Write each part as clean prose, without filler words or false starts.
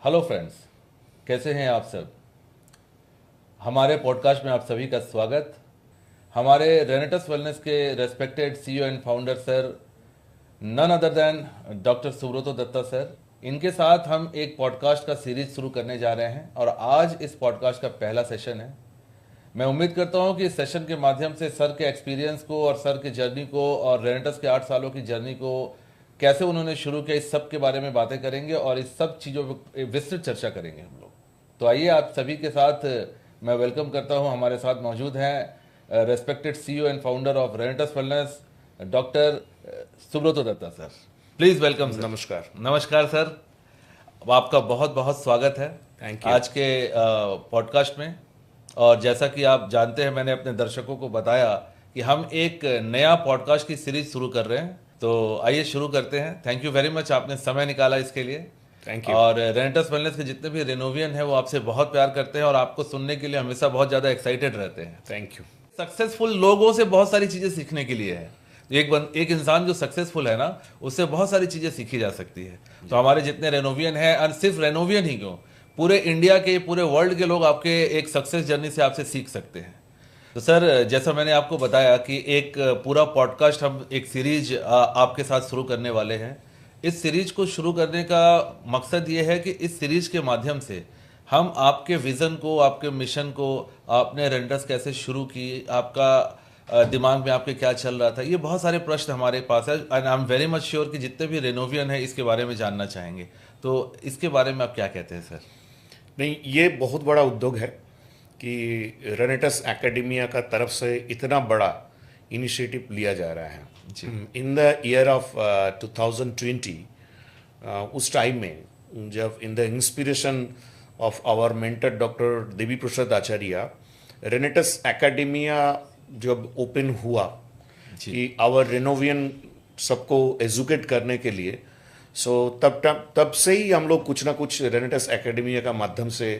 Hello friends, कैसे हैं आप सब। हमारे पॉडकास्ट में आप सभी का स्वागत। हमारे रेनेटस वेलनेस के respected CEO and founder sir, none other than doctor Subrato Datta sir, इनके साथ हम एक पॉडकास्ट का सीरीज शुरू करने जा रहे हैं और आज इस पॉडकास्ट का पहला सेशन है। मैं उम्मीद करता हूं कि इस सेशन के माध्यम से सर के एक्सपीरियंस को और सर के जर्नी को और रेनेटस के 8 सालों की जर्नी को कैसे उन्होंने शुरू किया, इस सब के बारे में बातें करेंगे और इस सब चीज़ों पर विस्तृत चर्चा करेंगे हम लोग। तो आइए आप सभी के साथ मैं वेलकम करता हूं। हमारे साथ मौजूद हैं respected CEO and founder of Renatus Wellness, doctor Subrato Datta sir. Please welcome sir. नमस्कार। नमस्कार सर, आपका बहुत बहुत स्वागत है थैंक यू। आज के पॉडकास्ट में। और जैसा कि आप जानते हैं, मैंने अपने दर्शकों को बताया कि हम एक नया पॉडकास्ट की सीरीज शुरू कर रहे हैं। तो आइए शुरू करते हैं। थैंक यू वेरी मच, आपने समय निकाला इसके लिए। Thank you. और रेनेटस वेलनेस के जितने भी रेनोवियन हैं वो आपसे बहुत प्यार करते हैं और आपको सुनने के लिए हमेशा बहुत ज़्यादा एक्साइटेड रहते हैं। Thank you. सक्सेसफुल लोगों से बहुत सारी चीज़ें सीखने के लिए है। एक इंसान जो सक्सेसफुल है ना, उससे बहुत सारी चीज़ें सीखी जा सकती है। तो हमारे जितने रेनोवियन हैं, और सिर्फ रेनोवियन ही क्यों, पूरे इंडिया के, पूरे वर्ल्ड के लोग आपके एक सक्सेस जर्नी से आपसे सीख सकते हैं। तो सर, जैसा मैंने आपको बताया कि एक पूरा पॉडकास्ट हम एक सीरीज आपके साथ शुरू करने वाले हैं। इस सीरीज को शुरू करने का मकसद ये है कि इस सीरीज के माध्यम से हम आपके विज़न को, आपके मिशन को, आपने रेंटस कैसे शुरू की, आपका दिमाग में आपके क्या चल रहा था, ये बहुत सारे प्रश्न हमारे पास है। And I am very much sure कि जितने भी रेनोवियन है इसके बारे में जानना चाहेंगे। तो इसके बारे में आप क्या कहते हैं सर? नहीं, ये बहुत बड़ा उद्योग है कि रेनेटस एकेडमिया का तरफ से इतना बड़ा इनिशिएटिव लिया जा रहा है। इन द ईयर ऑफ 2020, उस टाइम में जब in the inspiration of our mentor doctor Devi Prasad Acharya, Renatus academia जब ओपन हुआ कि आवर रेनोवियन सबको एजुकेट करने के लिए, सो तब से ही हम लोग कुछ ना कुछ रेनेटस एकेडमिया का माध्यम से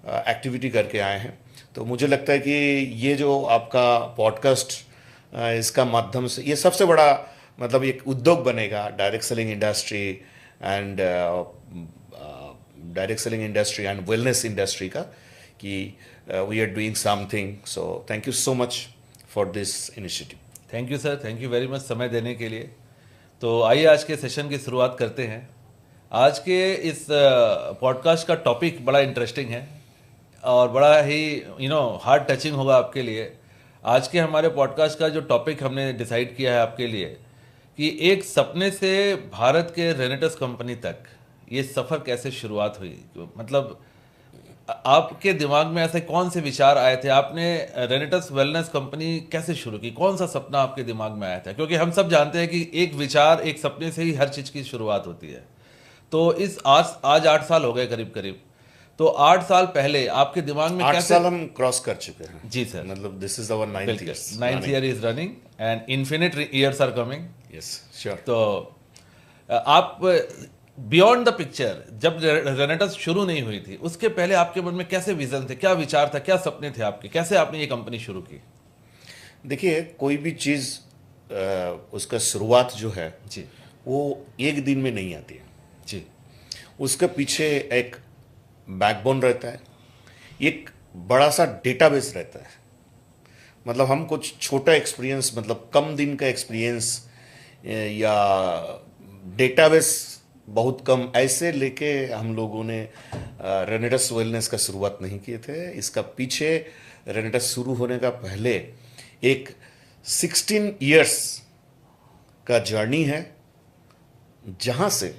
एक्टिविटी करके आए हैं। तो मुझे लगता है कि ये जो आपका पॉडकास्ट, इसका माध्यम से ये सबसे बड़ा मतलब एक उद्योग बनेगा, direct selling industry and wellness industry का, कि we are doing something. So thank you so much for this initiative. Thank you sir, thank you very much समय देने के लिए। तो आइए आज के सेशन की शुरुआत करते हैं। आज के इस पॉडकास्ट का टॉपिक बड़ा इंटरेस्टिंग है और बड़ा ही हार्ट टचिंग होगा आपके लिए। आज के हमारे पॉडकास्ट का जो टॉपिक हमने डिसाइड किया है आपके लिए, कि एक सपने से भारत के रेनेटस कंपनी तक ये सफ़र कैसे शुरुआत हुई। मतलब आपके दिमाग में ऐसे कौन से विचार आए थे, आपने रेनेटस वेलनेस कंपनी कैसे शुरू की, कौन सा सपना आपके दिमाग में आया था? क्योंकि हम सब जानते हैं कि एक विचार, एक सपने से ही हर चीज़ की शुरुआत होती है। तो इस आज 8 साल हो गए करीब करीब। तो 8 साल पहले आपके दिमाग में 8 कैसे? साल हम क्रॉस कर चुके हैं। जी सर, मतलब this is our 9th year is running and infinite years are coming. Yes, sure. तो आप बियॉन्ड द पिक्चर, जब रेनेटस शुरू नहीं हुई थी, उसके पहले आपके मन में कैसे विजन थे, क्या विचार था, क्या सपने थे आपके, कैसे आपने ये कंपनी शुरू की? देखिए, कोई भी चीज़ उसका शुरुआत जो है जी वो एक दिन में नहीं आती है। जी उसके पीछे एक बैकबोन रहता है, एक बड़ा सा डेटाबेस रहता है। मतलब हम कुछ छोटा एक्सपीरियंस, मतलब कम दिन का एक्सपीरियंस या डेटाबेस बहुत कम, ऐसे लेके हम लोगों ने रेनेटस वेलनेस का शुरुआत नहीं किए थे। इसका पीछे रेनेटस शुरू होने का पहले एक 16 इयर्स का जर्नी है, जहाँ से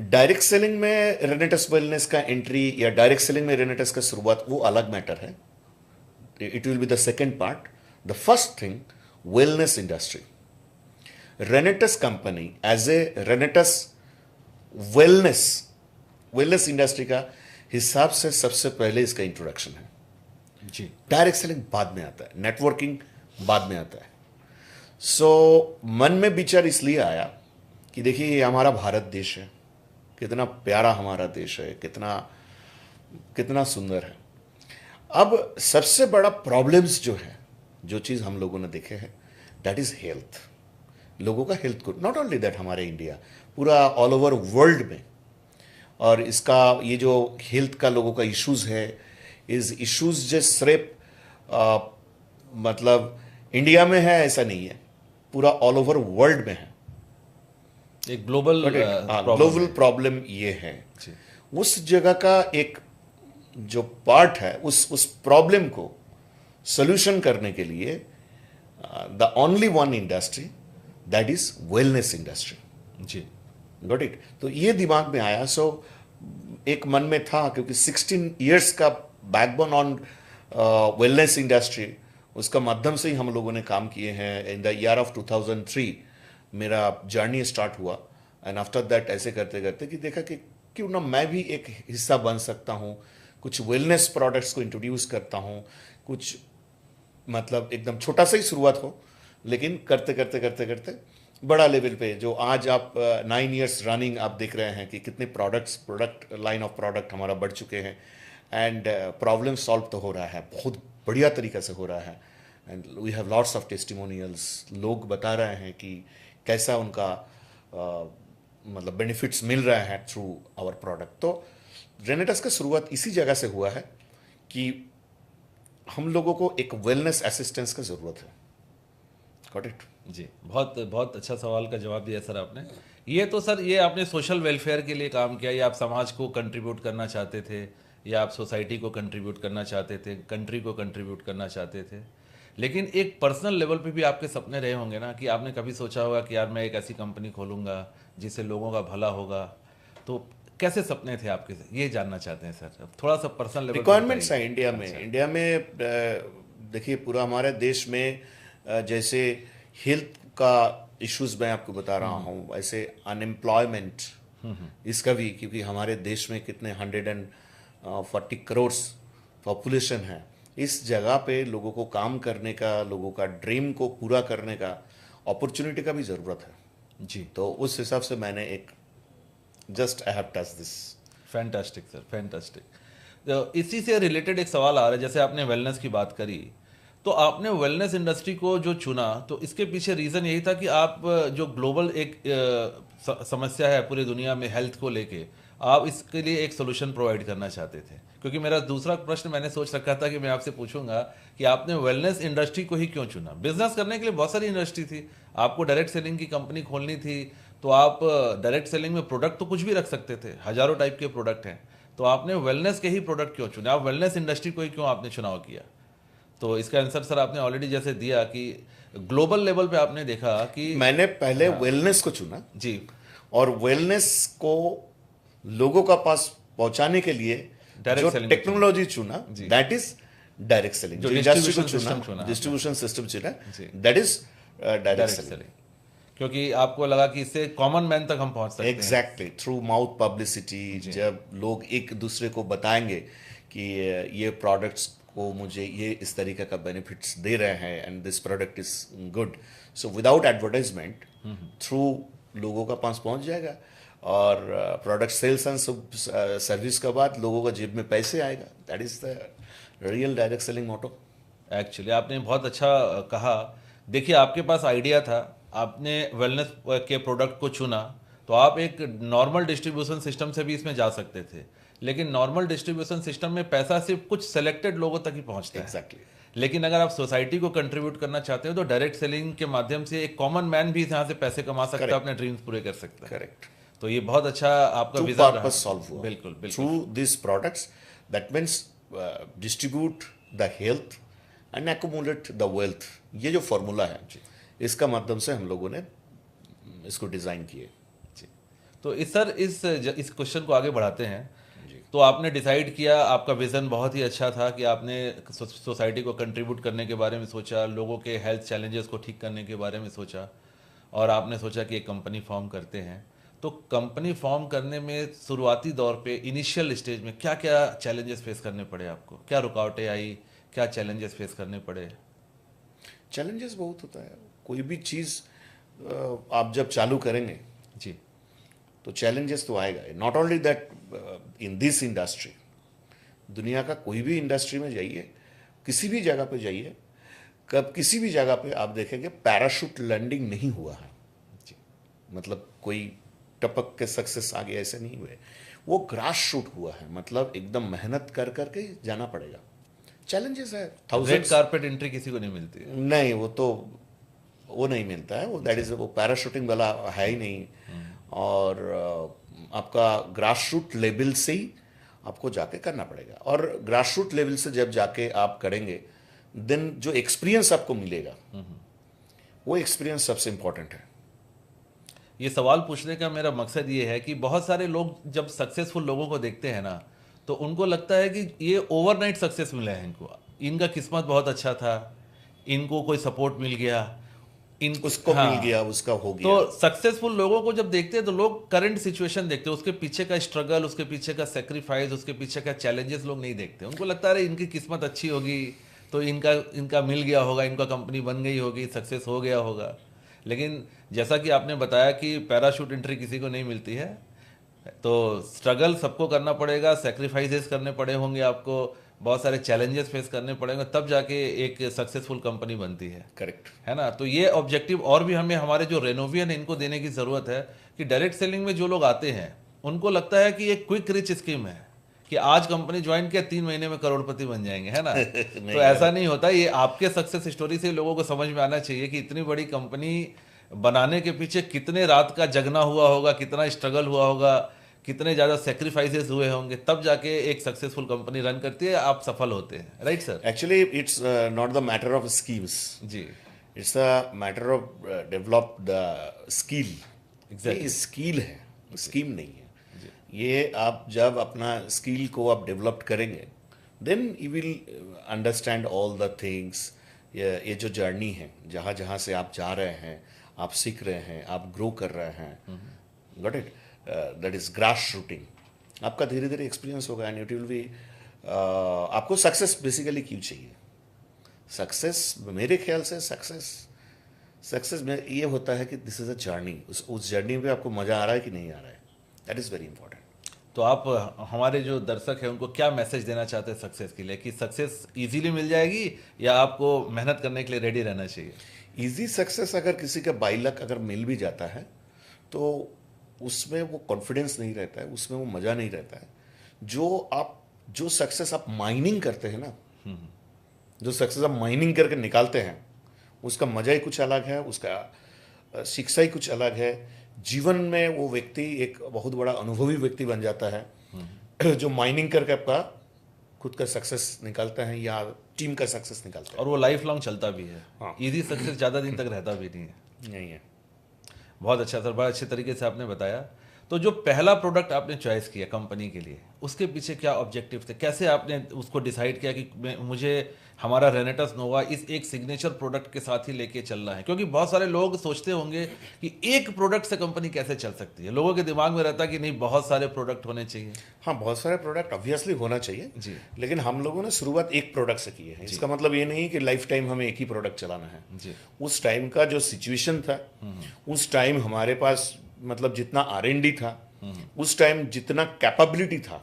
डायरेक्ट सेलिंग में रेनेटस वेलनेस का एंट्री या डायरेक्ट सेलिंग में रेनेटस का शुरुआत, वो अलग मैटर है। It will be the second part. The first thing, wellness industry. Renatus company as a Renatus Wellness industry का हिसाब से सबसे पहले इसका इंट्रोडक्शन है। जी, डायरेक्ट सेलिंग बाद में आता है, नेटवर्किंग बाद में आता है। सो मन में विचार इसलिए आया कि देखिए, ये हमारा भारत देश है, कितना प्यारा हमारा देश है, कितना कितना सुंदर है। अब सबसे बड़ा प्रॉब्लम्स जो है, जो चीज़ हम लोगों ने देखे हैं, दैट इज़ हेल्थ। लोगों का हेल्थ को, नॉट ओनली दैट, हमारे इंडिया, पूरा ऑल ओवर वर्ल्ड में और इसका ये जो हेल्थ का लोगों का इश्यूज है, इस इश्यूज जो सिर्फ मतलब इंडिया में है ऐसा नहीं है, पूरा ऑल ओवर वर्ल्ड में है। एक ग्लोबल प्रॉब्लम ग्लोबल है। प्रॉब्लम ये है। जी उस जगह का एक जो पार्ट है, उस प्रॉब्लम को सोल्यूशन करने के लिए the only one industry that is wellness industry. जी गॉट इट। तो ये दिमाग में आया। सो एक मन में था, क्योंकि 16 इयर्स का बैकबोन ऑन वेलनेस इंडस्ट्री, उसका माध्यम से ही हम लोगों ने काम किए हैं। इन द ईयर ऑफ 2003 मेरा जर्नी स्टार्ट हुआ, एंड आफ्टर दैट ऐसे करते करते कि देखा कि क्यों ना मैं भी एक हिस्सा बन सकता हूँ, कुछ वेलनेस प्रोडक्ट्स को इंट्रोड्यूस करता हूँ, कुछ मतलब एकदम छोटा सा ही शुरुआत हो, लेकिन करते करते करते करते बड़ा लेवल पे, जो आज आप 9 इयर्स रनिंग आप देख रहे हैं कि कितने प्रोडक्ट लाइन ऑफ प्रोडक्ट हमारा बढ़ चुके हैं, एंड प्रॉब्लम सॉल्व तो हो रहा है, बहुत बढ़िया तरीका से हो रहा है। And we have lots of testimonials, लोग बता रहे हैं कि कैसा उनका मतलब बेनिफिट्स मिल रहा है थ्रू आवर प्रोडक्ट। तो रेनेटस का शुरुआत इसी जगह से हुआ है कि हम लोगों को एक वेलनेस असिस्टेंस का ज़रूरत है। Got it. जी, बहुत बहुत अच्छा सवाल का जवाब दिया सर आपने। ये तो सर, ये आपने सोशल वेलफेयर के लिए काम किया, या आप समाज को कंट्रीब्यूट करना चाहते थे, या आप सोसाइटी को कंट्रीब्यूट करना चाहते थे, कंट्री को कंट्रीब्यूट करना चाहते थे? लेकिन एक पर्सनल लेवल पे भी आपके सपने रहे होंगे ना, कि आपने कभी सोचा होगा कि यार मैं एक ऐसी कंपनी खोलूंगा जिससे लोगों का भला होगा। तो कैसे सपने थे आपके? ये जानना चाहते हैं सर, अब थोड़ा सा पर्सनल लेवल पे रिक्वायरमेंट्स बताइए। है इंडिया में। अच्छा। इंडिया में देखिए, पूरा हमारे देश में जैसे हेल्थ का इश्यूज मैं आपको बता रहा हूँ, ऐसे अनएम्प्लॉयमेंट इसका भी, क्योंकि हमारे देश में कितने 140 करोड़ पॉपुलेशन है। इस जगह पे लोगों को काम करने का, लोगों का ड्रीम को पूरा करने का अपॉर्चुनिटी का भी ज़रूरत है। जी, तो उस हिसाब से मैंने एक just I have touch this. Fantastic sir, fantastic. तो इसी से रिलेटेड एक सवाल आ रहा है, जैसे आपने वेलनेस की बात करी, तो आपने वेलनेस इंडस्ट्री को जो चुना, तो इसके पीछे रीज़न यही था कि आप जो ग्लोबल एक समस्या है पूरी दुनिया में हेल्थ को लेके, आप इसके लिए एक सोल्यूशन प्रोवाइड करना चाहते थे। क्योंकि मेरा दूसरा प्रश्न मैंने सोच रखा था कि मैं आपसे पूछूंगा कि आपने वेलनेस इंडस्ट्री को ही क्यों चुना? बिजनेस करने के लिए बहुत सारी इंडस्ट्री थी, आपको डायरेक्ट सेलिंग की कंपनी खोलनी थी, तो आप डायरेक्ट सेलिंग में प्रोडक्ट तो कुछ भी रख सकते थे, हजारों टाइप के प्रोडक्ट हैं, तो आपने वेलनेस के ही प्रोडक्ट क्यों चुने? आप वेलनेस इंडस्ट्री को ही क्यों आपने चुनाव किया? तो इसका आंसर सर आपने ऑलरेडी जैसे दिया कि ग्लोबल लेवल पे आपने देखा कि मैंने पहले हाँ, वेलनेस को चुना, जी, और वेलनेस को लोगों का पास पहुंचाने के लिए डायरेक्ट जो सेलिंग को टेक्नोलॉजी चुना, जी, दैट इज डायरेक्ट सेलिंग। जो जो इंडस्ट्री को डिस्ट्रीब्यूशन चुना, सिस्टम चुना आपने, डिस्ट्रीब्यूशन सिस्टम चुना, जी, that is direct direct selling. Selling, क्योंकि आपको लगा कि इससे कॉमन मैन तक हम पहुंच सकते हैं। एग्जैक्टली, थ्रू माउथ पब्लिसिटी, जी, जब लोग एक दूसरे को बताएंगे कि ये प्रोडक्ट्स को मुझे ये इस तरीके का बेनिफिट्स दे रहे हैं, and this product is good, so without advertisement through लोगों का पास पहुंच जाएगा, और प्रोडक्ट सेल्स एंड सर्विस के बाद लोगों का जेब में पैसे आएगा। That is the real direct selling motto. Actually आपने बहुत अच्छा कहा। देखिए, आपके पास आइडिया था, आपने वेलनेस के प्रोडक्ट को चुना, तो आप एक नॉर्मल डिस्ट्रीब्यूशन सिस्टम से भी इसमें जा सकते थे, लेकिन नॉर्मल डिस्ट्रीब्यूशन सिस्टम में पैसा सिर्फ कुछ सेलेक्टेड लोगों तक ही पहुंचता है। एग्जैक्टली। लेकिन अगर आप सोसाइटी को कंट्रीब्यूट करना चाहते हो, तो डायरेक्ट सेलिंग के माध्यम से एक कॉमन मैन भी यहाँ से पैसे कमा सकता है, Correct. अपने ड्रीम्स पूरे कर सकता है। करेक्ट। तो ये बहुत अच्छा आपका टू विजन रहा। पर्पस सॉल्व हुआ बिल्कुल बिल्कुल। Through this products, that means distribute the health and accumulate the wealth. ये जो फॉर्मूला है, इसका माध्यम से हम लोगों ने इसको डिजाइन किए। जी, तो इस क्वेश्चन को आगे बढ़ाते हैं। तो आपने डिसाइड किया, आपका विज़न बहुत ही अच्छा था कि आपने सोसाइटी को कंट्रीब्यूट करने के बारे में सोचा, लोगों के हेल्थ चैलेंजेस को ठीक करने के बारे में सोचा, और आपने सोचा कि एक कंपनी फॉर्म करते हैं। तो कंपनी फॉर्म करने में शुरुआती दौर पे, इनिशियल स्टेज में क्या क्या चैलेंजेस फेस करने पड़े आपको? क्या रुकावटें आई, क्या चैलेंजेस फेस करने पड़े? चैलेंजेस बहुत होता है, कोई भी चीज़ आप जब चालू करेंगे जी, तो चैलेंजेस तो आएगा। Not only that, in this industry, दुनिया का कोई भी इंडस्ट्री में जाइए, किसी भी जगह पे जाइए, कब किसी भी जगह पे आप देखेंगे पैराशूट लैंडिंग नहीं हुआ है। जी, मतलब कोई टपक के सक्सेस आ गया, ऐसे नहीं हुए। वो ग्रास शूट हुआ है, मतलब एकदम मेहनत कर करके जाना पड़ेगा। चैलेंजेस है, रेड थाउजेंड्स। कारपेट एंट्री किसी को नहीं मिलती है। नहीं, वो नहीं मिलता है, वो दैट इज वो पैराशूटिंग वाला है ही नहीं। और आपका ग्रास शूट लेवल से ही आपको जाके करना पड़ेगा, और ग्रास शूट लेवल से जब जाके आप करेंगे देन जो एक्सपीरियंस आपको मिलेगा वो एक्सपीरियंस सबसे इंपॉर्टेंट है। ये सवाल पूछने का मेरा मकसद ये है कि बहुत सारे लोग जब सक्सेसफुल लोगों को देखते हैं ना, तो उनको लगता है कि ये ओवरनाइट सक्सेस मिला है इनको, इनका किस्मत बहुत अच्छा था, इनको कोई सपोर्ट मिल गया, इन उसको हाँ, मिल गया, उसका हो गया। तो सक्सेसफुल लोगों को जब देखते हैं तो लोग करंट सिचुएशन देखते हैं, उसके पीछे का स्ट्रगल, उसके पीछे का सेक्रीफाइस, उसके पीछे का चैलेंजेस लोग नहीं देखते। उनको लगता है इनकी किस्मत अच्छी होगी तो इनका इनका मिल गया होगा, इनका कंपनी बन गई होगी, सक्सेस हो गया होगा। लेकिन जैसा कि आपने बताया कि पैराशूट एंट्री किसी को नहीं मिलती है, तो स्ट्रगल सबको करना पड़ेगा, सेक्रीफाइसेस करने पड़े होंगे आपको, बहुत सारे चैलेंजेस फेस करने पड़ेंगे, तब जाके एक सक्सेसफुल कंपनी बनती है। करेक्ट। है ना? तो ये ऑब्जेक्टिव और भी हमें हमारे जो रेनोवियन है इनको देने की ज़रूरत है कि डायरेक्ट सेलिंग में जो लोग आते हैं उनको लगता है कि एक क्विक रिच स्कीम है कि आज कंपनी ज्वाइन किया 3 महीने में करोड़पति बन जाएंगे, है ना? तो ऐसा नहीं होता। ये आपके सक्सेस स्टोरी से लोगों को समझ में आना चाहिए कि इतनी बड़ी कंपनी बनाने के पीछे कितने रात का जगना हुआ होगा, कितना स्ट्रगल हुआ होगा, कितने ज़्यादा सेक्रीफाइसेस हुए होंगे, तब जाके एक सक्सेसफुल कंपनी रन करती है, आप सफल होते हैं। Right sir? Actually it's not the matter of schemes, जी, it's a matter of develop the skill. Exactly. Skill है, स्कीम नहीं है। ये आप जब अपना स्किल को आप डेवलप करेंगे then you will understand all the things. ये जो जर्नी है, जहाँ जहाँ से आप जा रहे हैं, आप सीख रहे हैं, आप ग्रो कर रहे हैं, got it, that is grass shooting. आपका धीरे धीरे एक्सपीरियंस होगा एंड इट विल बी। आपको सक्सेस बेसिकली क्यों चाहिए? सक्सेस मेरे ख्याल से सक्सेस में ये होता है कि दिस इज अ जर्नी। उस जर्नी में आपको मजा आ रहा है कि नहीं आ रहा है, दैट इज वेरी इंपॉर्टेंट। तो आप हमारे जो दर्शक हैं उनको क्या मैसेज देना चाहते हैं सक्सेस के लिए, कि सक्सेस इजीली मिल जाएगी या आपको मेहनत करने के लिए रेडी रहना चाहिए? इजी सक्सेस अगर किसी का 22 लाख अगर मिल भी जाता है तो उसमें वो कॉन्फिडेंस नहीं रहता है, उसमें वो मज़ा नहीं रहता है। जो सक्सेस आप माइनिंग करते हैं ना, जो सक्सेस आप माइनिंग करके निकालते हैं, उसका मज़ा ही कुछ अलग है, उसका शिक्षा ही कुछ अलग है। जीवन में वो व्यक्ति एक बहुत बड़ा अनुभवी व्यक्ति बन जाता है जो माइनिंग करके आपका खुद का सक्सेस निकालता है या टीम का सक्सेस निकालता है, और वो लाइफ लॉन्ग चलता भी है। हाँ। इजी सक्सेस ज़्यादा दिन तक रहता भी नहीं है। नहीं है। बहुत अच्छा सर, बड़ा अच्छे तरीके से आपने बताया। तो जो पहला प्रोडक्ट आपने चॉइस किया कंपनी के लिए, उसके पीछे क्या ऑब्जेक्टिव थे? कैसे आपने उसको डिसाइड किया कि मुझे हमारा रेनेटस नोवा इस एक सिग्नेचर प्रोडक्ट के साथ ही लेके चलना है? क्योंकि बहुत सारे लोग सोचते होंगे कि एक प्रोडक्ट से कंपनी कैसे चल सकती है। लोगों के दिमाग में रहता है कि नहीं, बहुत सारे प्रोडक्ट होने चाहिए। हाँ, बहुत सारे प्रोडक्ट ऑब्वियसली होना चाहिए जी लेकिन हम लोगों ने शुरुआत एक प्रोडक्ट से की है। इसका मतलब ये नहीं कि लाइफ टाइम हमें एक ही प्रोडक्ट चलाना है। जी उस टाइम का जो सिचुएशन था, उस टाइम हमारे पास मतलब जितना R&D था, उस टाइम जितना कैपेबिलिटी था,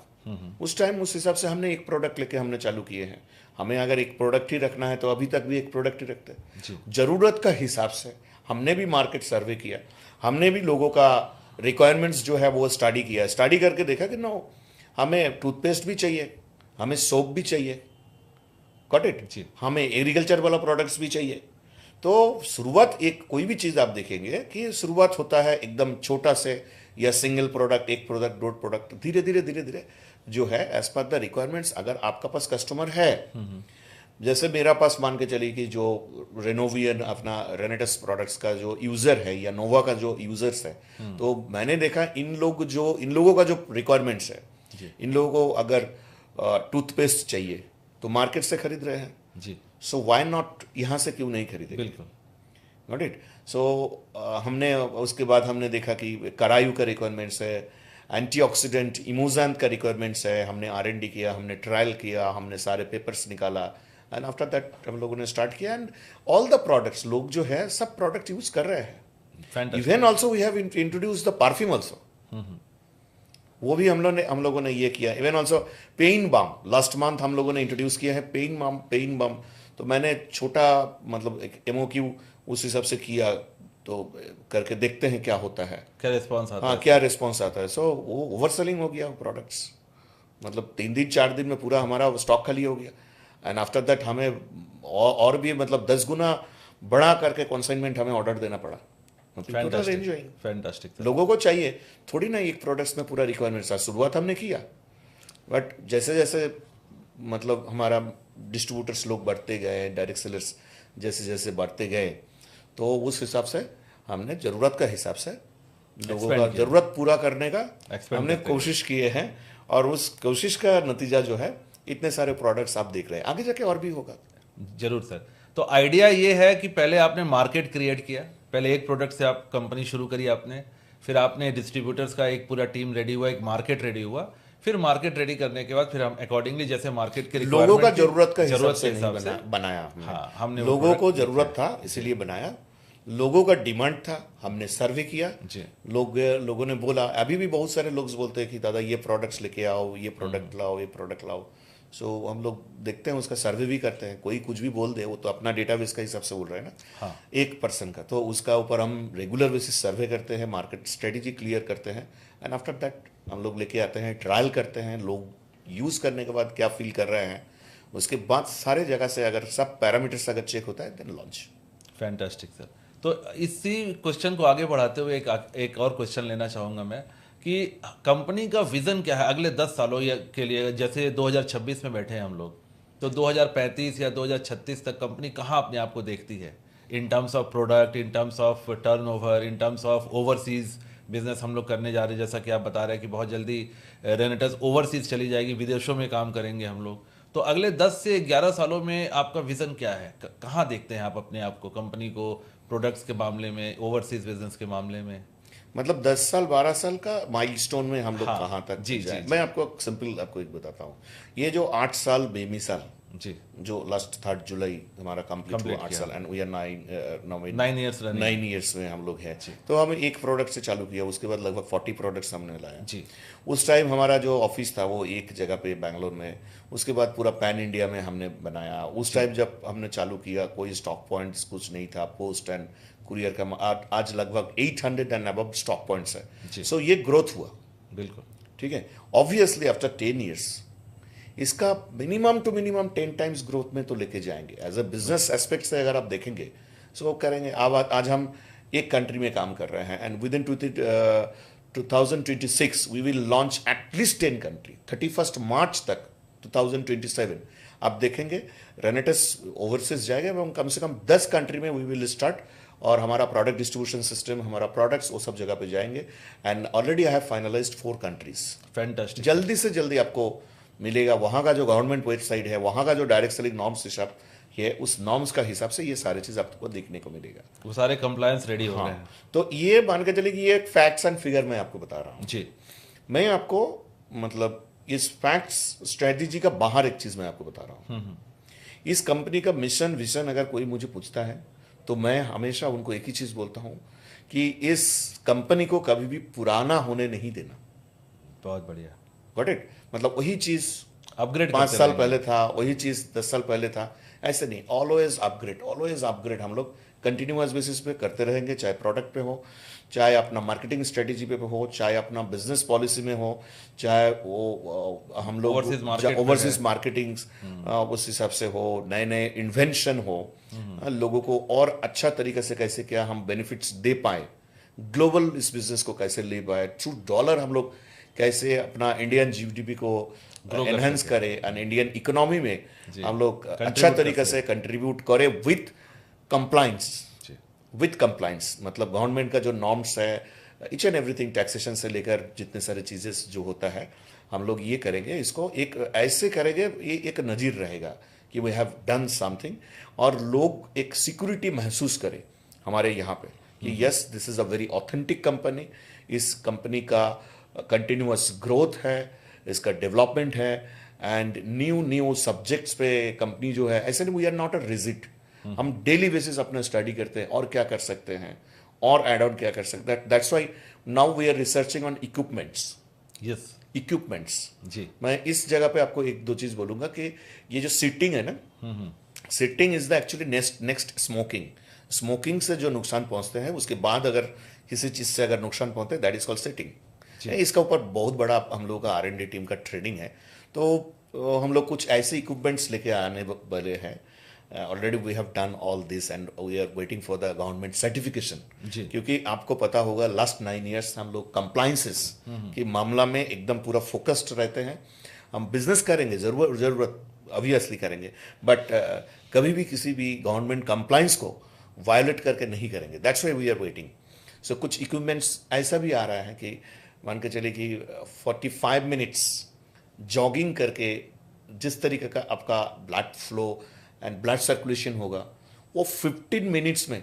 उस टाइम उस हिसाब से हमने एक प्रोडक्ट लेके हमने चालू किए हैं। हमें अगर एक प्रोडक्ट ही रखना है तो अभी तक भी एक प्रोडक्ट ही रखते हैं। ज़रूरत का हिसाब से हमने भी मार्केट सर्वे किया, हमने भी लोगों का रिक्वायरमेंट्स जो है वो स्टडी किया। स्टडी करके देखा कि नो, हमें टूथपेस्ट भी चाहिए, हमें सोप भी चाहिए, गॉट इट, हमें एग्रीकल्चर वाला प्रोडक्ट्स भी चाहिए। तो शुरुआत, एक कोई भी चीज़ आप देखेंगे कि शुरुआत होता है एकदम छोटा से, या सिंगल प्रोडक्ट, एक प्रोडक्ट, दो प्रोडक्ट, धीरे धीरे जो है एज पर द रिक्वायरमेंट्स। अगर आपका पास कस्टमर है, जैसे मेरा पास मान के चलिए कि जो रेनोवियन अपना रेनेटस प्रोडक्ट्स का जो यूज़र है या नोवा का जो यूज़र्स है, तो मैंने देखा इन लोगों का जो रिक्वायरमेंट्स है, इन लोगों को अगर टूथपेस्ट चाहिए तो मार्केट से खरीद रहे हैं जी। सो व्हाई नॉट, यहाँ से क्यों नहीं खरीदे? बिल्कुल, गॉट इट। सो हमने उसके बाद हमने देखा कि करायु का रिक्वायरमेंट्स है, एंटीऑक्सीडेंट इमोजैंत का रिक्वायरमेंट्स है। हमने R&D किया, हमने ट्रायल किया, हमने सारे पेपर्स निकाला एंड आफ्टर दैट हम लोगों ने स्टार्ट किया एंड ऑल द प्रोडक्ट्स, लोग जो है सब प्रोडक्ट यूज कर रहे हैं। Even also we have introduce the perfume also, वो भी हम लोगों ने ये किया। Even also pain balm, last month हम लोगों ने इंट्रोड्यूस किया है पेन बाम। तो मैंने छोटा मतलब एक MOQ उस हिसाब से किया तो करके देखते हैं क्या होता है, क्या रिस्पॉन्स आता हाँ है? क्या रिस्पॉन्स आता है। सो वो ओवर सेलिंग हो गया प्रोडक्ट्स, मतलब 3 दिन 4 दिन में पूरा हमारा स्टॉक खाली हो गया। एंड आफ्टर दैट हमें और भी मतलब 10 गुना बढ़ा करके कंसाइनमेंट हमें ऑर्डर देना पड़ा। People are fantastic, enjoying. Fantastic sir. लोगों को चाहिए थोड़ी ना एक प्रोडक्ट्स में पूरा रिक्वायरमेंट था। शुरुआत हमने किया, बट जैसे जैसे मतलब हमारा डिस्ट्रीब्यूटर्स लोग बढ़ते गए, डायरेक्ट सेलर्स जैसे जैसे बढ़ते गए, तो उस हिसाब से हमने ज़रूरत का हिसाब से लोगों का Expand किया। ज़रूरत पूरा करने का Expand हमने करते गए। कोशिश किए हैं। और उस कोशिश का नतीजा जो है, इतने सारे प्रोडक्ट्स आप देख रहे हैं, आगे जाके और भी होगा। जरूर सर। तो आइडिया ये है कि पहले आपने मार्केट क्रिएट किया, पहले एक प्रोडक्ट से आप कंपनी शुरू करी आपने, फिर आपने डिस्ट्रीब्यूटर्स का एक पूरा टीम रेडी हुआ, एक मार्केट रेडी हुआ, फिर मार्केट रेडी करने के बाद फिर हम अकॉर्डिंगली जैसे मार्केट के लोगों का रिक्वायरमेंट ज़रूरत का हिसाब जरूरत के से नहीं हिसाब से बनाया हमने। हाँ, हमने वो लोगों को product ज़रूरत था इसीलिए बनाया, लोगों का डिमांड था, हमने सर्वे किया। जी। लोगों ने बोला, अभी भी बहुत सारे लोग बोलते हैं कि दादा ये प्रोडक्ट्स लेके आओ, ये प्रोडक्ट लाओ, ये प्रोडक्ट लाओ। सो हम लोग देखते हैं, उसका सर्वे भी करते हैं। कोई कुछ भी बोल दे, वो तो अपना डेटाबेस का हिसाब से बोल रहे हैं ना, हाँ। एक पर्सन का, तो उसका ऊपर हम रेगुलर बेसिस सर्वे करते हैं, मार्केट स्ट्रेटेजी क्लियर करते हैं। एंड आफ्टर दैट हम लोग लेके आते हैं, ट्रायल करते हैं, लोग यूज़ करने के बाद क्या फील कर रहे हैं, उसके बाद सारे जगह से अगर सब पैरामीटर्स अगर चेक होता है, देन लॉन्च। Fantastic sir. तो इसी क्वेश्चन को आगे बढ़ाते हुए एक और क्वेश्चन लेना चाहूँगा मैं कि कंपनी का विजन क्या है अगले 10 सालों के लिए? जैसे 2026 में बैठे हैं हम लोग, तो 2035 या 2036 तक कंपनी कहाँ अपने आप को देखती है in terms of product, in terms of turnover, in terms of overseas business हम लोग करने जा रहे हैं? जैसा कि आप बता रहे हैं कि बहुत जल्दी रेनेटस ओवरसीज चली जाएगी, विदेशों में काम करेंगे हम लोग। तो अगले 10 से 11 सालों में आपका विजन क्या है? कहाँ देखते हैं आप अपने आप को, कंपनी को, प्रोडक्ट्स के मामले में, ओवरसीज बिजनेस के मामले में? मतलब 10 साल 12 साल का माइलस्टोन में हम लोग हाँ, कहाँ तक जी, जाए। जी, मैं आपको सिंपल आपको एक बताता हूँ। ये जो 8 साल बेमिसाल, जी, जो लास्ट 3 जुलाई हमारा कंप्लीट हुआ 8 किया। साल, and we are 9 years running। 9 years में हम लोग हैं। तो हम एक प्रोडक्ट से चालू किया, उसके बाद लगभग 40 प्रोडक्ट्स हमने लाया। जी। उस टाइम हमारा जो ऑफिस था वो एक जगह पे बैंगलोर में, उसके बाद पूरा पैन इंडिया में हमने बनाया। उस टाइम जब हमने चालू किया, कोई स्टॉक पॉइंट्स कुछ नहीं था, पोस्ट एंड कुरियर का आज लगभग 800 एंड अबव स्टॉक पॉइंट्स है। सो ये ग्रोथ हुआ, बिल्कुल। ठीक है। ऑब्वियसली आफ्टर 10 ईयर्स इसका minimum to minimum 10 times growth में तो लेके जाएंगे। एज अ बिजनेस एस्पेक्ट से अगर आप देखेंगे, सो वो करेंगे। अब आज हम एक कंट्री में काम कर रहे हैं, and within 2026 we will launch at least 10 country. 31 March तक 2027 आप देखेंगे रेनेटस ओवरसीज जाएगा, एवं कम से कम 10 कंट्री में वी विल स्टार्ट। और हमारा प्रोडक्ट डिस्ट्रीब्यूशन सिस्टम, हमारा प्रोडक्ट्स वो सब जगह पे जाएंगे। And already I have finalised 4 countries. Fantastic. जल्दी से जल्दी आपको मिलेगा। वहाँ का जो गवर्नमेंट वेबसाइट है, वहाँ का जो डायरेक्ट सेलिंग नॉर्म्स हिसाब है, उस नॉर्म्स का हिसाब से ये सारी चीज़ आपको देखने को मिलेगा। वो सारे कंप्लायंस रेडी हो रहे हैं। तो ये मान के चलिए कि ये फैक्ट्स एंड फिगर मैं आपको बता रहा हूँ। जी। मैं आपको मतलब इस फैक्ट्स स्ट्रेटेजी का बाहर एक चीज़ मैं आपको बता रहा हूँ। इस कंपनी का मिशन विजन अगर कोई मुझे पूछता है, तो मैं हमेशा उनको एक ही चीज़ बोलता हूँ कि इस कंपनी को कभी भी पुराना होने नहीं देना। बहुत बढ़िया। Got it? मतलब वही चीज़ अपग्रेड 5 साल पहले था, वही चीज़ 10 साल पहले था, ऐसे नहीं। ऑलवेज अपग्रेड हम लोग कंटिन्यूअस बेसिस पे करते रहेंगे। चाहे प्रोडक्ट पे हो, चाहे अपना मार्केटिंग स्ट्रेटेजी पे हो, चाहे अपना बिजनेस पॉलिसी में हो, चाहे वो हम लोग ओवरसीज मार्केटिंग उस हिसाब से हो, नए नए इन्वेंशन हो, लोगों को और अच्छा तरीके से कैसे क्या हम बेनिफिट्स दे पाए, ग्लोबल इस बिजनेस को कैसे ले पाए, थ्रू डॉलर हम लोग कैसे अपना इंडियन जीडीपी को एनहेंस करें, एंड इंडियन इकोनॉमी में हम लोग अच्छा तरीके से कंट्रीब्यूट करें विथ कंप्लाइंस। मतलब गवर्नमेंट का जो नॉर्म्स है, इच एंड एवरीथिंग, टैक्सेशन से लेकर जितने सारे चीज़ें जो होता है, हम लोग ये करेंगे। इसको एक ऐसे करेंगे, ये एक नज़ीर रहेगा कि वी हैव डन समथिंग, और लोग एक सिक्योरिटी महसूस करें हमारे यहाँ पे कि yes, this is a very authentic company. इस कंपनी का कंटिन्यूअस ग्रोथ है, इसका डेवलपमेंट है, एंड न्यू सब्जेक्ट्स पे कंपनी जो है, ऐसे नहीं, we are not a rigid. हम डेली बेसिस अपना स्टडी करते हैं और क्या कर सकते हैं, और एड ऑन क्या कर सकते हैं। That's why now we are researching on equipments. Yes, equipments. जी। मैं इस जगह पे आपको एक दो चीज बोलूंगा कि ये जो सिटिंग है ना, sitting is the actually next smoking. Smoking से जो नुकसान पहुंचते हैं उसके बाद अगर किसी चीज़ से अगर नुकसान पहुंचते हैं दैट इज कॉल्ड सेटिंग। इसका ऊपर बहुत बड़ा हम लोगों का R&D टीम का ट्रेनिंग है। तो हम लोग कुछ ऐसे इक्विपमेंट्स लेके आने वाले हैं। Already we have done all this and we are waiting for the government certification. क्योंकि आपको पता होगा लास्ट 9 ईयर्स हम लोग कंप्लाइंसेस के मामला में एकदम पूरा फोकस्ड रहते हैं। हम बिजनेस करेंगे, जरूरत ऑब्वियसली करेंगे, बट कभी भी किसी भी गवर्नमेंट कंप्लाइंस को वायलेट करके नहीं करेंगे। That's why we are waiting. So कुछ इक्विपमेंट्स ऐसा भी आ रहा है कि मान के चलिए कि 45 मिनट्स जॉगिंग करके जिस तरीके का आपका blood flow and blood circulation होगा वो 15 मिनट्स में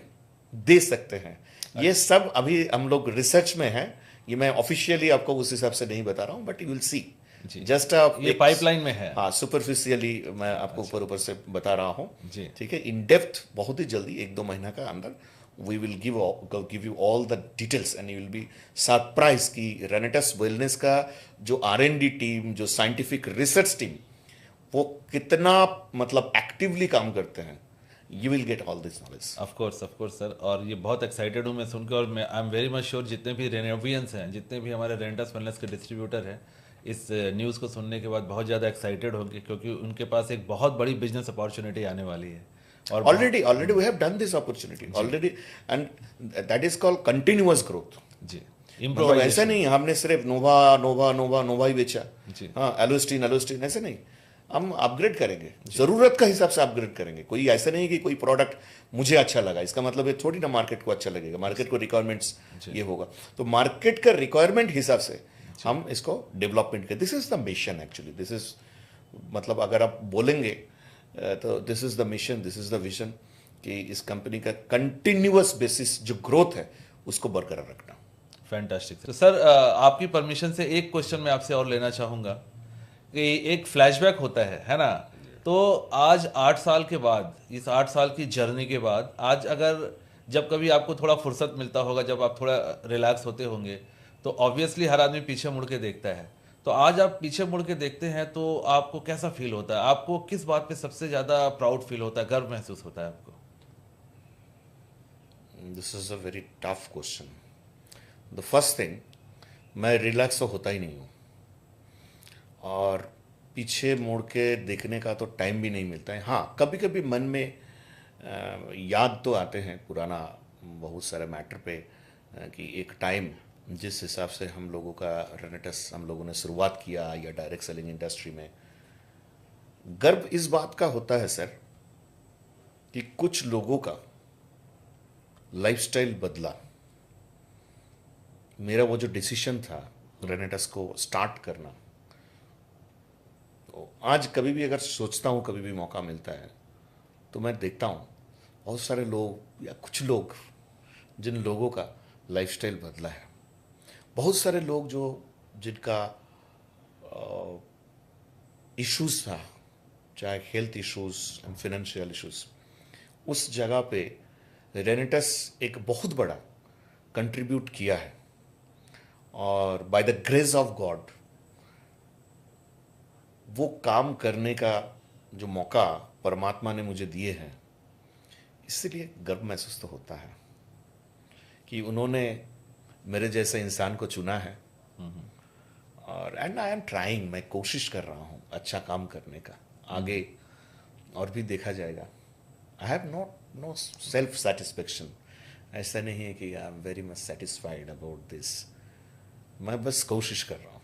दे सकते हैं। ये सब अभी हम लोग रिसर्च में है। ये मैं ऑफिशियली आपको उस हिसाब से नहीं बता रहा हूँ, but you will see. Just ये पाइपलाइन में है। हाँ, सुपरफिशियली मैं आपको ऊपर से बता रहा हूँ। जी, ठीक है। इन डेप्थ बहुत ही जल्दी 1-2 महीना का अंदर we will give you all the details and you will be surprise कि रेनेटस वेलनेस का जो R&D टीम, जो साइंटिफिक रिसर्च टीम, वो कितना मतलब एक्टिवली काम करते हैं। You will get all this knowledge. Of course sir. और ये बहुत एक्साइटेड हूँ मैं सुन के, और मैं आई एम वेरी मच श्योर जितने भी रेनोवियंस हैं, जितने भी हमारे रेंटस वेलनेस के डिस्ट्रीब्यूटर हैं, इस न्यूज़ को सुनने के बाद बहुत ज़्यादा एक्साइटेड होंगे, क्योंकि उनके पास एक बहुत बड़ी बिजनेस अपॉर्चुनिटी आने वाली है। और already we have done this opportunity already and that is called continuous growth. जी, मतलब ऐसा नहीं हमने सिर्फ नोवा ही बेचा। हाँ, एलोस्टीन ऐसे नहीं। हम अपग्रेड करेंगे, जरूरत का हिसाब से अपग्रेड करेंगे। कोई ऐसा नहीं कि कोई प्रोडक्ट मुझे अच्छा लगा इसका मतलब ये थोड़ी ना मार्केट को अच्छा लगेगा। मार्केट को रिक्वायरमेंट्स ये होगा, तो मार्केट का रिक्वायरमेंट हिसाब से हम इसको डेवलपमेंट करें। This is the mission actually. This is मतलब अगर आप बोलेंगे तो this is the mission, this is the vision कि इस कंपनी का कंटिन्यूअस बेसिस जो ग्रोथ है उसको बरकरार रखना। फैंटास्टिक। तो सर आपकी परमिशन से एक क्वेश्चन मैं आपसे और लेना चाहूँगा कि एक फ्लैशबैक होता है ना। तो आज 8 साल के बाद, इस 8 साल की जर्नी के बाद, आज अगर जब कभी आपको थोड़ा फुर्सत मिलता होगा, जब आप थोड़ा रिलैक्स होते होंगे, तो ऑब्वियसली हर आदमी पीछे मुड़ के देखता है। तो आज आप पीछे मुड़ के देखते हैं तो आपको कैसा फील होता है? आपको किस बात पे सबसे ज़्यादा प्राउड फील होता है, गर्व महसूस होता है आपको? This is a very tough question. The first thing, मैं रिलैक्स तो होता ही नहीं हूँ, और पीछे मुड़ के देखने का तो टाइम भी नहीं मिलता है। हाँ, कभी कभी मन में याद तो आते हैं पुराना बहुत सारे मैटर पे कि एक टाइम जिस हिसाब से हम लोगों का रेनेटस हम लोगों ने शुरुआत किया या डायरेक्ट सेलिंग इंडस्ट्री में। गर्व इस बात का होता है सर कि कुछ लोगों का लाइफस्टाइल बदला। मेरा वो जो डिसीजन था रेनेटस को स्टार्ट करना, तो आज कभी भी अगर सोचता हूँ, कभी भी मौका मिलता है, तो मैं देखता हूँ बहुत सारे लोग या कुछ लोग जिन लोगों का लाइफस्टाइल बदला है। बहुत सारे लोग जो जिनका इश्यूज था, चाहे health issues and financial issues, उस जगह पे रेनेटस एक बहुत बड़ा कंट्रीब्यूट किया है। और by the grace of God वो काम करने का जो मौका परमात्मा ने मुझे दिए हैं, इसलिए गर्व महसूस तो होता है कि उन्होंने मेरे जैसे इंसान को चुना है। और एंड आई एम ट्राइंग, मैं कोशिश कर रहा हूँ अच्छा काम करने का। आगे और भी देखा जाएगा। I have no self satisfaction. ऐसा नहीं है कि I am very much satisfied about this. मैं बस कोशिश कर रहा हूँ।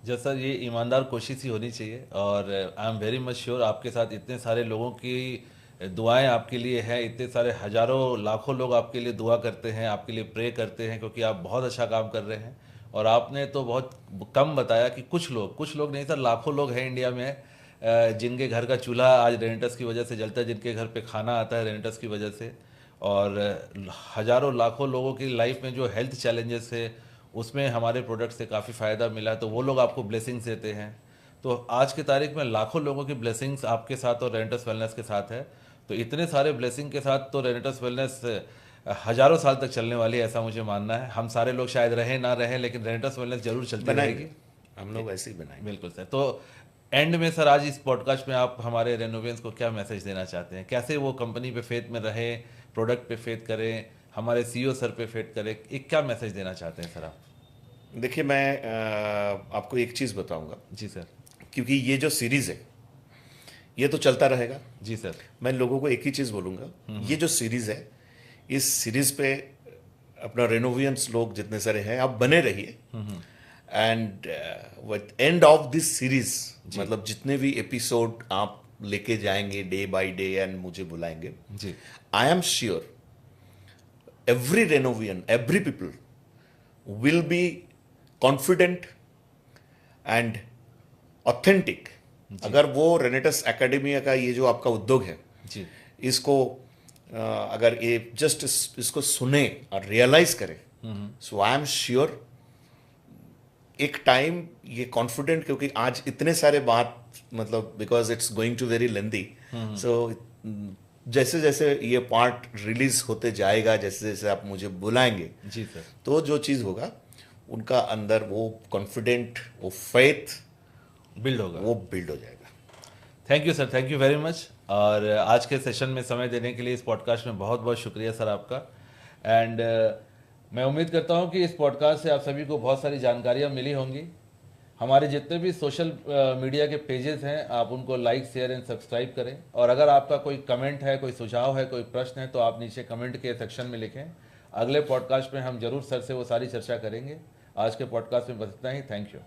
जैसा ये ईमानदार कोशिश ही होनी चाहिए। और आई एम वेरी मच श्योर आपके साथ इतने सारे लोगों की दुआएं आपके लिए हैं, इतने सारे हजारों लाखों लोग आपके लिए दुआ करते हैं, आपके लिए प्रे करते हैं, क्योंकि आप बहुत अच्छा काम कर रहे हैं। और आपने तो बहुत कम बताया कि कुछ लोग नहीं सर, लाखों लोग हैं इंडिया में जिनके घर का चूल्हा आज रेनेटस की वजह से जलता है, जिनके घर पे खाना आता है रेनेटस की वजह से। और हजारों लाखों लोगों की लाइफ में जो हेल्थ चैलेंजेस है उसमें हमारे प्रोडक्ट से काफ़ी फ़ायदा मिला है, तो वो लोग आपको ब्लेसिंग्स देते हैं। तो आज की तारीख में लाखों लोगों की ब्लेसिंग्स आपके साथ और रेनेटस वेलनेस के साथ है। तो इतने सारे ब्लेसिंग के साथ तो रेनेटस वेलनेस हजारों साल तक चलने वाली है, ऐसा मुझे मानना है। हम सारे लोग शायद रहे ना रहे, लेकिन रेनेटस वेलनेस जरूर चलती रहेगी। हम लोग ऐसे ही बनाएंगे। बिल्कुल सर। तो एंड में सर, आज इस पॉडकास्ट में आप हमारे रेनोवियंस को क्या मैसेज देना चाहते हैं? कैसे वो कंपनी पे फेथ में रहे, प्रोडक्ट पे फेथ करें, हमारे सीईओ सर पे फेथ करें, एक क्या मैसेज देना चाहते हैं सर आप? देखिए, मैं आपको एक चीज़ बताऊंगा, जी सर। क्योंकि ये जो सीरीज़ है ये तो चलता रहेगा। जी सर। मैं लोगों को एक ही चीज़ बोलूँगा, ये जो सीरीज़ है, इस सीरीज़ पे अपना रेनोवियंस लोग जितने सारे हैं, आप बने रहिए। And with end of this series, मतलब जितने भी एपिसोड आप लेके जाएंगे डे बाय डे एंड मुझे बुलाएंगे, जी। I am sure every Renovian, every people will be confident and authentic. अगर वो रेनेटस एकेडमिया का ये जो आपका उद्योग है, जी। इसको अगर ये जस्ट इसको सुने और रियलाइज करें, सो आई एम श्योर एक टाइम ये कॉन्फिडेंट, क्योंकि आज इतने सारे बात, मतलब because it's going to very lengthy, so जैसे जैसे ये पार्ट रिलीज होते जाएगा, जैसे जैसे आप मुझे बुलाएंगे, जी सर। तो जो चीज़ होगा उनका अंदर वो कॉन्फिडेंट, वो फेथ बिल्ड होगा, वो बिल्ड हो जाएगा। Thank you sir, thank you very much. और आज के सेशन में समय देने के लिए इस पॉडकास्ट में बहुत बहुत शुक्रिया सर आपका। एंड मैं उम्मीद करता हूं कि इस पॉडकास्ट से आप सभी को बहुत सारी जानकारियां मिली होंगी। हमारे जितने भी सोशल मीडिया के पेजेस हैं, आप उनको लाइक, शेयर एंड सब्सक्राइब करें। और अगर आपका कोई कमेंट है, कोई सुझाव है, कोई प्रश्न है, तो आप नीचे कमेंट के सेक्शन में लिखें। अगले पॉडकास्ट में हम जरूर सर से वो सारी चर्चा करेंगे। आज के पॉडकास्ट में बस इतना ही। Thank you.